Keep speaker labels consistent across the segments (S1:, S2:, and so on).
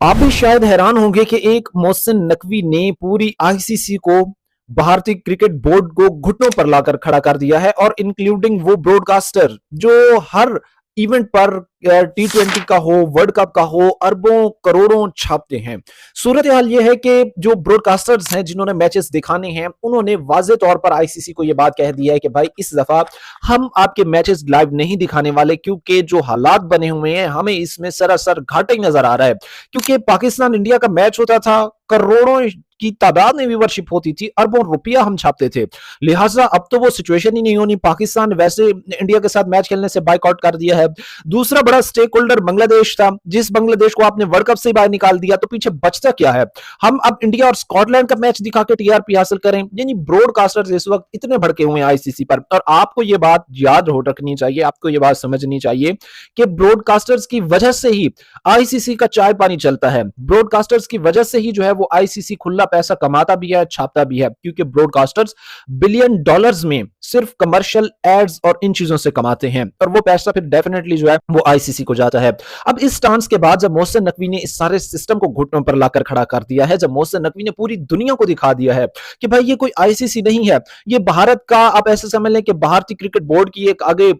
S1: आप भी शायद हैरान होंगे कि एक मोहसिन नकवी ने पूरी आईसीसी को भारतीय क्रिकेट बोर्ड को घुटनों पर लाकर खड़ा कर दिया है और इंक्लूडिंग वो ब्रॉडकास्टर जो हर इवेंट पर T20 का हो, वर्ल्ड कप का हो, अरबों करोड़ों छापते हैं। सूरत हाल यह है कि जो ब्रॉडकास्टर्स हैं जिन्होंने मैचेस दिखाने हैं, उन्होंने वाजे तौर पर आईसीसी को यह बात कह दिया है कि भाई इस दफा हम आपके मैचेस लाइव नहीं दिखाने वाले, क्योंकि जो हालात बने हुए हैं हमें इसमें सरासर घाटा ही नजर आ रहा है। क्योंकि पाकिस्तान इंडिया का मैच होता था, करोड़ों की तादाद में व्यूवरशिप होती थी, अरबों रुपया हम छापते थे। लिहाजा अब तो वो सिचुएशन ही नहीं होनी। पाकिस्तान वैसे इंडिया के साथ मैच खेलने से बाइकआउट कर दिया है। दूसरा बड़ा स्टेक होल्डर बांग्लादेश था, जिस बांग्लादेश को आपने वर्ल्ड कप से बाहर निकाल दिया, तो पीछे बचता क्या है? हम अब इंडिया और स्कॉटलैंड का मैच दिखा के टीआरपी हासिल करें। यानी ब्रॉडकास्टर्स इस वक्त इतने भड़के हुए हैं आईसीसी पर। और आपको यह बात याद हो रखनी चाहिए, आपको यह बात समझनी चाहिए कि ब्रॉडकास्टर्स की वजह से ही आईसीसी का चाय पानी चलता है। ब्रॉडकास्टर्स की वजह से ही जो है वो आईसीसी खुला पैसा कमाता भी है, छापता भी है, क्योंकि ब्रॉडकास्टर्स बिलियन डॉलर्स में सिर्फ कमर्शियल एड्स और इन चीजों से कमाते हैं, और वो पैसा फिर डेफिनेटली जो है वो आईसीसी को जाता है। अब इस स्टांस के बाद जब मोहसिन नकवी ने इस सारे सिस्टम को घुटनों पर लाकर खड़ा कर दिया है, जब मोहसिन नकवी ने पूरी दुनिया को दिखा दिया है कि भाई ये कोई आईसीसी नहीं है, ये भारत का, आप ऐसे समझ लें कि भारतीय क्रिकेट बोर्ड की एक आगे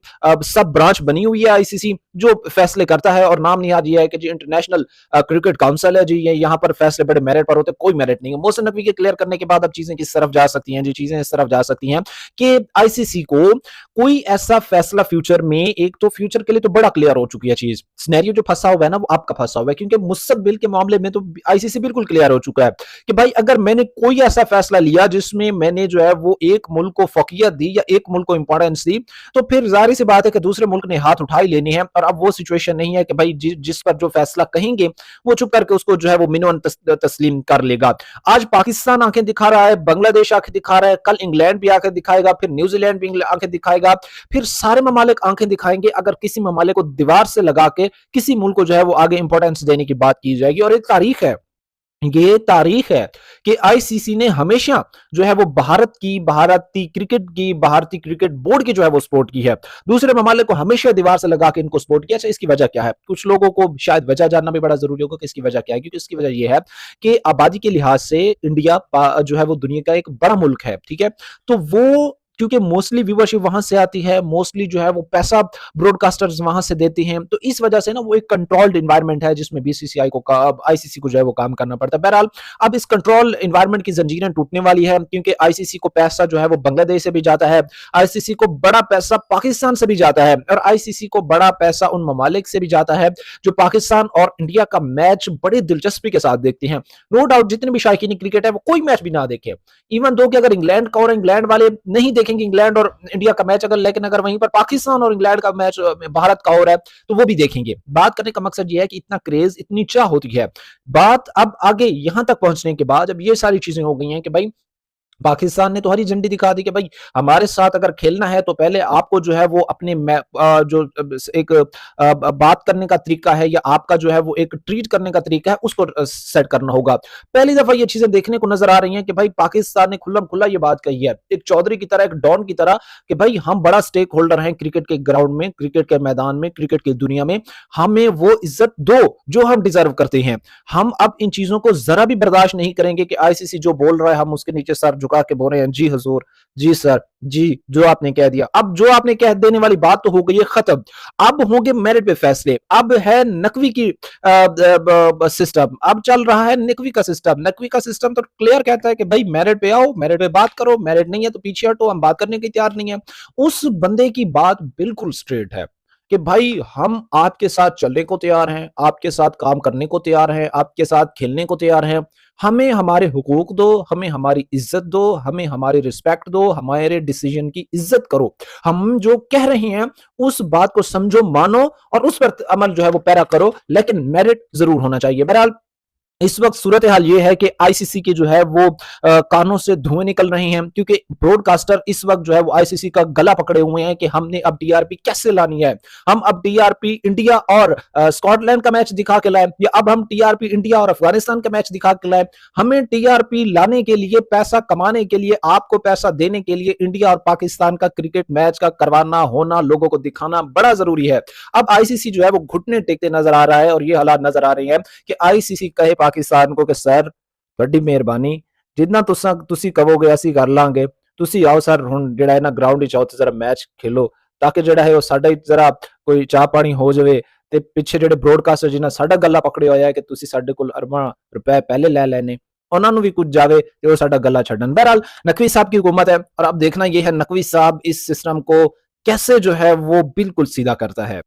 S1: सब ब्रांच बनी हुई है आईसीसी, जो फैसले करता है। और नाम निहाद ये है कि जी इंटरनेशनल क्रिकेट काउंसिल है जी, ये यहाँ पर फैसले बड़े मेरिट पर होते, कोई मेरिट नहीं है। मोहसिन नकवी के क्लियर करने के बाद अब चीजें किस तरफ जा सकती हैं जी? चीजें इस तरफ जा सकती हैं कि आईसीसी को कोई ऐसा फैसला फ्यूचर में, एक तो फ्यूचर के लिए तो बड़ा क्लियर हो चुकी है चीज, सिनेरियो जो फंसा हुआ है ना वो आपका फंसा हुआ है, क्योंकि मुस्तकबिल के मामले में तो आईसीसी बिल्कुल क्लियर हो चुका है कि भाई अगर मैंने कोई ऐसा फैसला लिया जिसमें मैंने जो है वो एक मुल्क को फौकियत दी या एक मुल्क को इंपॉर्टेंस दी, तो फिर जाहिर सी बात है कि दूसरे मुल्क ने हाथ उठा ही लेनी है। और अब वो सिचुएशन नहीं है कि भाई जिस पर जो फैसला कहेंगे वो चुप करके उसको जो है वो मिनवन तस्लीम कर लेगा। आज पाकिस्तान आंखें दिखा रहा है, बांग्लादेश आंखें दिखा रहा है, कल इंग्लैंड भी आंखें दिखाएगा, फिर न्यूजीलैंड भी आंखें दिखाएगा, फिर सारे ममालिक आंखें दिखाएंगे अगर किसी ममालिक को दीवार से लगा के किसी मुल्क को जो है वो आगे इंपॉर्टेंस देने की बात की जाएगी। और एक तारीख है, ये तारीख है कि आईसीसी ने हमेशा जो है वो भारतीय क्रिकेट बोर्ड की जो है वो सपोर्ट की है, दूसरे ममालिक को हमेशा दीवार से लगा के इनको सपोर्ट किया। अच्छा, इसकी वजह क्या है? कुछ लोगों को शायद वजह जानना भी बड़ा जरूरी होगा कि इसकी वजह क्या है, क्योंकि इसकी वजह यह है कि आबादी के लिहाज से इंडिया जो है वो दुनिया का एक बड़ा मुल्क है, ठीक है? तो वो क्योंकि मोस्टली व्यूवरशिप वहां से आती है, मोस्टली जो है वो पैसा ब्रॉडकास्टर्स वहां से देते हैं, तो इस वजह से ना वो एक कंट्रोल्ड इन्वायरमेंट है जिसमें बीसीसीआई को आईसीसी को जो है वो काम करना पड़ता है। बहरहाल अब इस कंट्रोल इन्वायरमेंट की जंजीरें टूटने वाली है, क्योंकि आईसीसी को पैसा जो है वो बांग्लादेश से भी जाता है, आईसीसी को बड़ा पैसा पाकिस्तान से भी जाता है, और आईसीसी को बड़ा पैसा उन ममालिक से भी जाता है जो पाकिस्तान और इंडिया का मैच बड़ी दिलचस्पी के साथ देखते हैं। नो डाउट जितने भी शायकीन क्रिकेट है वो कोई मैच भी ना देखे, इवन दो कि अगर इंग्लैंड का और इंग्लैंड वाले नहीं देखेंगे इंग्लैंड और इंडिया का मैच, अगर लेकिन अगर वहीं पर पाकिस्तान और इंग्लैंड का मैच भारत का हो रहा है तो वो भी देखेंगे। बात करने का मकसद ये है कि इतना क्रेज, इतनी चाह होती है। बात अब आगे यहां तक पहुंचने के बाद अब ये सारी चीजें हो गई हैं कि भाई पाकिस्तान ने तो हरी झंडी दिखा दी कि भाई हमारे साथ अगर खेलना है तो पहले आपको जो है वो अपने जो एक बात करने का तरीका है या आपका जो है वो एक ट्रीट करने का तरीका है उसको सेट करना होगा। पहली दफा ये चीजें देखने को नजर आ रही हैं कि भाई पाकिस्तान ने खुल्लम खुल्ला ये बात कही है, एक चौधरी की तरह, एक डॉन की तरह, कि भाई हम बड़ा स्टेक होल्डर हैं क्रिकेट के ग्राउंड में, क्रिकेट के मैदान में, क्रिकेट की दुनिया में, हमें वो इज्जत दो जो हम डिजर्व करते हैं। हम अब इन चीजों को जरा भी बर्दाश्त नहीं करेंगे कि आईसीसी जो बोल रहा है हम उसके नीचे सर झुका के बोल रहे हैं जी हजूर, जी सर, जी जो आपने कह दिया। अब जो आपने कह देने वाली बात तो हो गई है खत्म, अब होंगे मेरिट पे फैसले। अब है नकवी की सिस्टम, अब चल रहा है नकवी का सिस्टम। नकवी का सिस्टम तो क्लियर कहता है कि भाई मेरिट पे आओ, मेरिट पे बात करो, मेरिट नहीं है तो पीछे हटो, हम बात करने की तैयार नहीं है। उस बंदे की बात बिल्कुल स्ट्रेट है कि भाई हम आपके साथ चलने को तैयार हैं, आपके साथ काम करने को तैयार हैं, आपके साथ खेलने को तैयार हैं। हमें हमारे हुकूक दो, हमें हमारी इज्जत दो, हमें हमारी रिस्पेक्ट दो, हमारे डिसीजन की इज्जत करो। हम जो कह रहे हैं उस बात को समझो, मानो और उस पर अमल जो है वो पैरा करो, लेकिन मेरिट जरूर होना चाहिए। बहरहाल इस वक्त सूरत हाल ये है कि आईसीसी के जो है वो कानों से धुएं निकल रहे हैं, क्योंकि ब्रॉडकास्टर इस वक्त जो है वो आईसीसी का गला पकड़े हुए हैं कि हमने अब टीआरपी कैसे लानी है। हम अब टीआरपी इंडिया और स्कॉटलैंड का मैच दिखा के लाए, या अब हम टीआरपी इंडिया और अफगानिस्तान का मैच दिखा के लाए। हमें टीआरपी लाने के लिए, पैसा कमाने के लिए, आपको पैसा देने के लिए इंडिया और पाकिस्तान का क्रिकेट मैच का करवाना होना, लोगों को दिखाना बड़ा जरूरी है। अब आईसीसी जो है वो घुटने टेकते नजर आ रहा है, और ये हालात नजर आ रही है कि आईसीसी कहे पाकिस्तान को कि सर बड़ी मेहरबानी, जितना तुसी कहोगे ਅਸੀਂ कर लांगे, ਤੁਸੀਂ आओ सर ਹੁਣ ਜਿਹੜਾ ਹੈ ਨਾ ਗਰਾਊਂਡ ਵਿੱਚ ਆਓ ਤੇ ਜ਼ਰਾ ਮੈਚ ਖੇਲੋ, ताकि ਜਿਹੜਾ ਹੈ ਉਹ ਸਾਡਾ ਜ਼ਰਾ ਕੋਈ ਚਾਹ ਪਾਣੀ ਹੋ ਜਾਵੇ। ਤੇ ਪਿੱਛੇ ਜਿਹੜੇ ਬ੍ਰੌਡਕਾਸਟਰ ਜਿਨ੍ਹਾਂ ਸਾਡਾ ਗੱਲਾ ਪਕੜਿਆ ਹੋਇਆ ਹੈ ਕਿ ਤੁਸੀਂ ਸਾਡੇ ਕੋਲ ਅਰਬਾਂ रुपए पहले ले लेने, ਉਹਨਾਂ ਨੂੰ ਵੀ ਕੁਝ ਜਾਵੇ ਤੇ ਉਹ ਸਾਡਾ गला ਛੱਡਣ। बहरहाल नकवी साहब की हुकूमत है, और अब देखना यह है नकवी साहब इस सिस्टम को कैसे जो है वो बिल्कुल सीधा करता है।